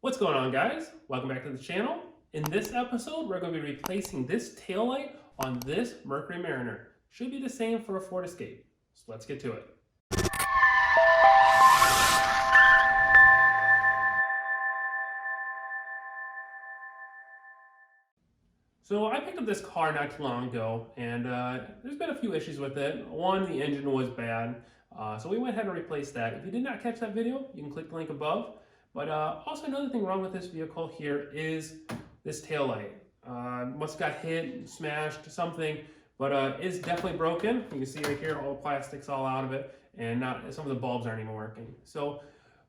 What's going on, guys? Welcome back to the channel. In this episode, we're going to be replacing this taillight on this Mercury Mariner. Should be the same for a Ford Escape. So let's get to it. So I picked up this car not too long ago, and there's been a few issues with it. One, the engine was bad, so we went ahead and replaced that. If you did not catch that video, you can click the link above. But also another thing wrong with this vehicle here is this taillight. Must have got hit, smashed, something, but it's definitely broken. You can see right here, all the plastic's all out of it, and some of the bulbs aren't even working. So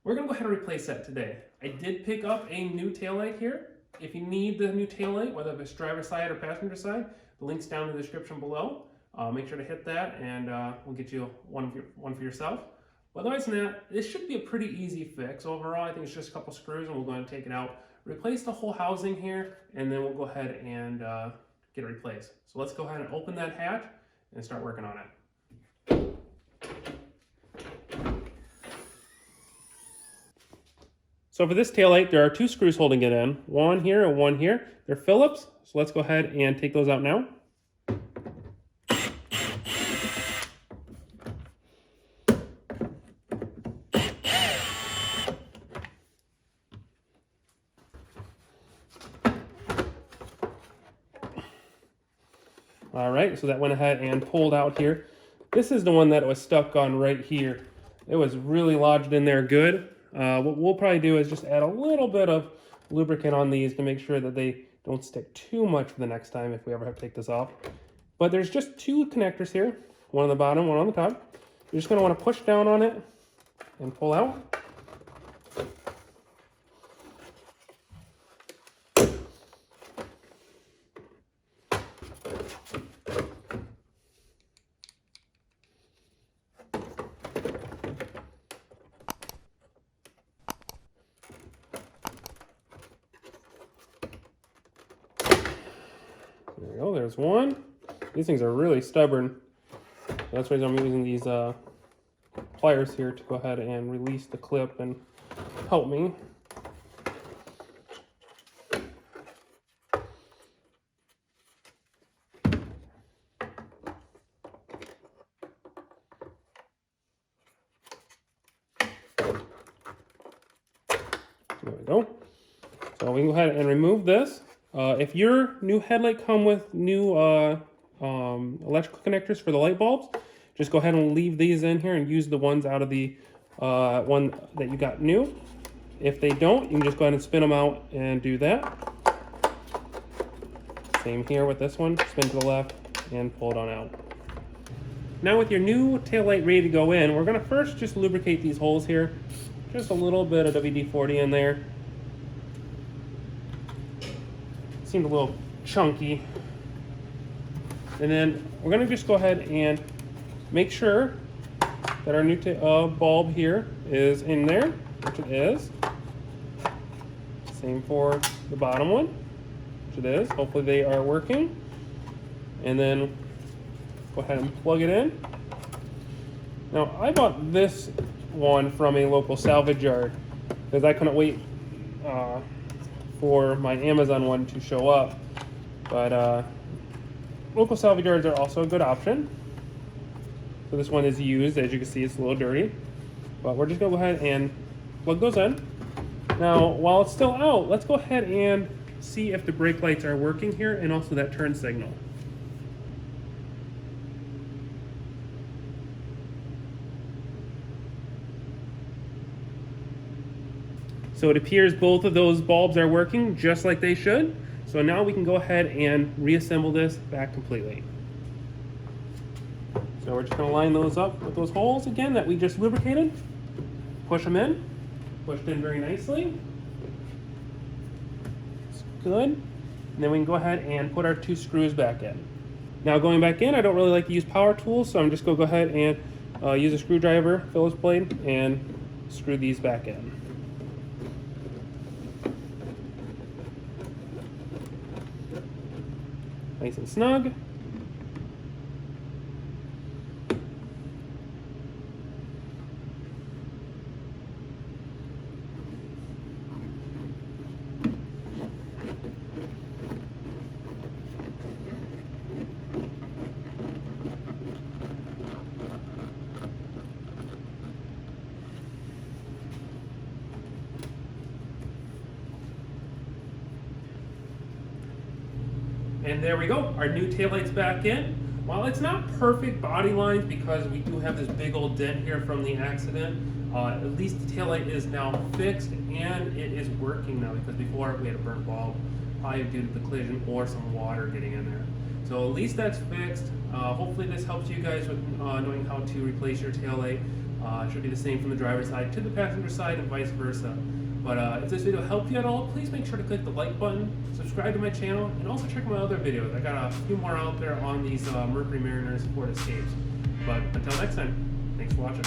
we're gonna go ahead and replace that today. I did pick up a new taillight here. If you need the new taillight, whether it's driver's side or passenger side, the link's down in the description below. Make sure to hit that, and we'll get you one for yourself. But otherwise than that, this should be a pretty easy fix. Overall, I think it's just a couple screws, and we're going to take it out, replace the whole housing here, and then we'll go ahead and get it replaced. So let's go ahead and open that hatch and start working on it. So for this taillight, there are two screws holding it in, one here and one here. They're Phillips, so let's go ahead and take those out now. All right, so that went ahead and pulled out here. This is the one that was stuck on right here. It was really lodged in there good. What we'll probably do is just add a little bit of lubricant on these to make sure that they don't stick too much for the next time if we ever have to take this off. But there's just two connectors here, one on the bottom, one on the top. You're just gonna wanna push down on it and pull out. There we go, there's one. These things are really stubborn. That's why I'm using these pliers here to go ahead and release the clip and help me. There we go. So we can go ahead and remove this. If your new headlight come with new electrical connectors for the light bulbs, just go ahead and leave these in here and use the ones out of the one that you got new. If they don't, you can just go ahead and spin them out and do that. Same here with this one, spin to the left and pull it on out. Now with your new taillight ready to go in, we're gonna first just lubricate these holes here. Just a little bit of WD-40 in there. Seemed a little chunky. And then we're gonna just go ahead and make sure that our new bulb here is in there, which it is. Same for the bottom one, which it is. Hopefully they are working. And then go ahead and plug it in. Now I bought this one from a local salvage yard because I couldn't wait for my Amazon one to show up, but local salvage yards are also a good option. So this one is used. As you can see, it's a little dirty, but we're just gonna go ahead and plug those in. Now while it's still out, let's go ahead and see if the brake lights are working here and also that turn signal. So it appears both of those bulbs are working just like they should. So now we can go ahead and reassemble this back completely. So we're just gonna line those up with those holes again that we just lubricated. Push them in, pushed in very nicely. It's good. And then we can go ahead and put our two screws back in. Now going back in, I don't really like to use power tools, so I'm just gonna go ahead and use a screwdriver, Phillips blade, and screw these back in. Nice and snug. And there we go, our new taillight's back in. While it's not perfect body lines because we do have this big old dent here from the accident, at least the taillight is now fixed and it is working now, because before we had a burnt bulb, probably due to the collision or some water getting in there. So at least that's fixed. Hopefully this helps you guys with knowing how to replace your taillight. It should be the same from the driver's side to the passenger side and vice versa. But if this video helped you at all, please make sure to click the like button, subscribe to my channel, and also check my other videos. I got a few more out there on these Mercury Mariners Ford Escapes. But until next time, thanks for watching.